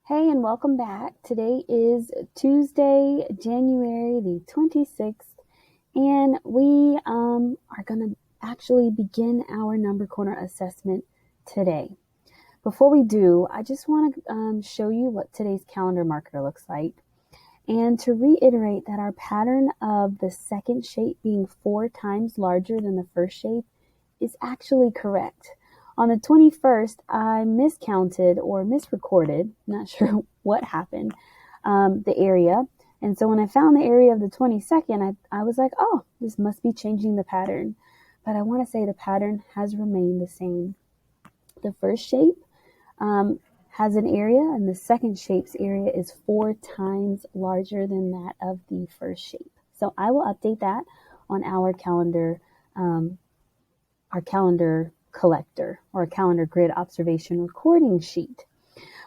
Hey, and welcome back. Today is Tuesday, January the 26th, and we are going to actually begin our number corner assessment today. Before we do, I just want to show you what today's calendar marker looks like, and to reiterate that our pattern of the second shape being 4 times larger than the first shape is actually correct. On the 21st, I miscounted or misrecorded, not sure what happened, the area. And so when I found the area of the 22nd, I was like, oh, this must be changing the pattern. But I want to say the pattern has remained the same. The first shape has an area, and the second shape's area is 4 times larger than that of the first shape. So I will update that on our calendar collector or a calendar grid observation recording sheet.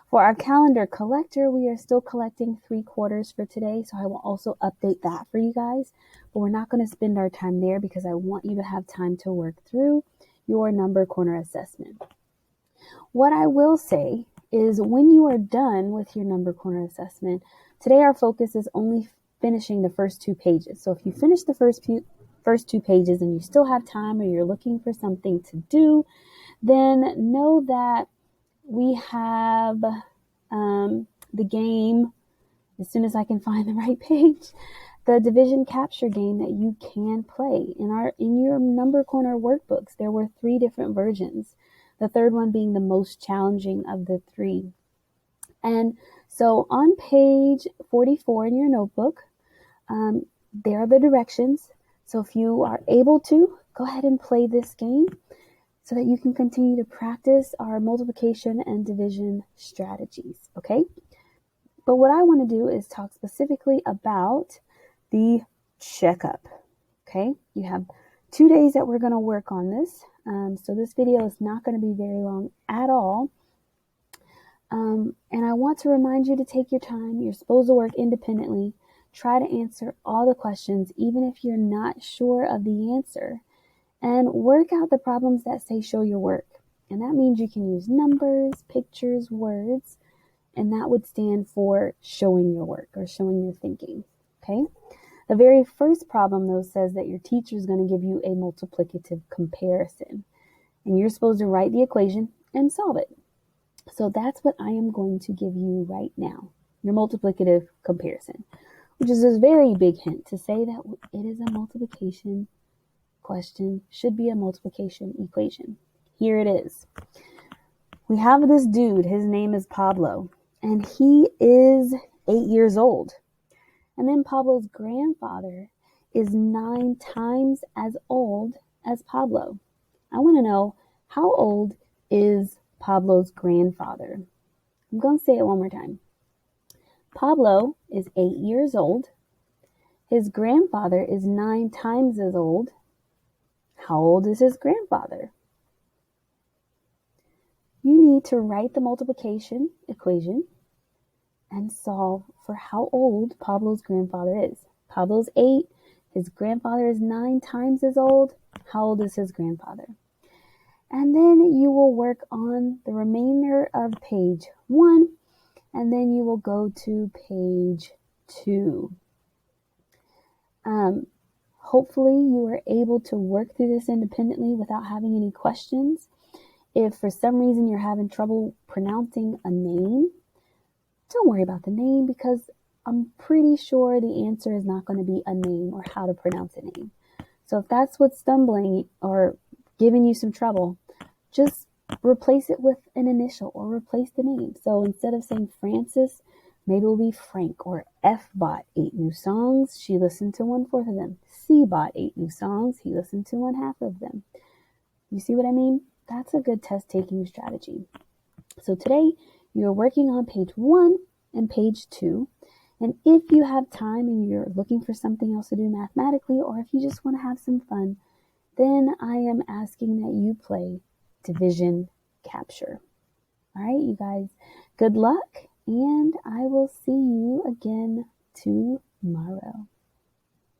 For our calendar collector, we are still collecting 3/4 for today, so I will also update that for you guys, but we're not going to spend our time there because I want you to have time to work through your number corner assessment. What I will say is when you are done with your number corner assessment, today our focus is only finishing the first 2 pages. So if you finish the first 2 pages and you still have time or you're looking for something to do, then know that we have the game, as soon as I can find the right page, the division capture game that you can play. In your number corner workbooks, there were 3 different versions, the third one being the most challenging of the 3. And so on page 44 in your notebook, there are the directions. So if you are able to, go ahead and play this game so that you can continue to practice our multiplication and division strategies, okay? But what I want to do is talk specifically about the checkup, okay? You have 2 days that we're going to work on this. So this video is not going to be very long at all. And I want to remind you to take your time. You're supposed to work independently. Try to answer all the questions, even if you're not sure of the answer. And work out the problems that say show your work. And that means you can use numbers, pictures, words, and that would stand for showing your work or showing your thinking, okay? The very first problem, though, says that your teacher is going to give you a multiplicative comparison, and you're supposed to write the equation and solve it. So that's what I am going to give you right now, your multiplicative comparison, which is a very big hint to say that it is a multiplication question, should be a multiplication equation. Here it is. We have this dude, his name is Pablo, and he is 8 years old. And then Pablo's grandfather is 9 times as old as Pablo. I want to know, how old is Pablo's grandfather? I'm going to say it one more time. Pablo is 8 years old. His grandfather is 9 times as old. How old is his grandfather? You need to write the multiplication equation and solve for how old Pablo's grandfather is. Pablo's 8, his grandfather is 9 times as old. How old is his grandfather? And then you will work on the remainder of page 1, and then you will go to page 2. Hopefully you are able to work through this independently without having any questions. If for some reason you're having trouble pronouncing a name, don't worry about the name, because I'm pretty sure the answer is not going to be a name or how to pronounce a name. So if that's what's stumbling or giving you some trouble, just replace it with an initial or replace the name. So instead of saying Francis, maybe it'll be Frank. Or F bought 8 new songs. She listened to 1/4 of them. C bought 8 new songs. He listened to 1/2 of them. You see what I mean? That's a good test taking strategy. So today you're working on page 1 and page 2. And if you have time and you're looking for something else to do mathematically, or if you just want to have some fun, then I am asking that you play division capture. All right, you guys, good luck, and I will see you again tomorrow.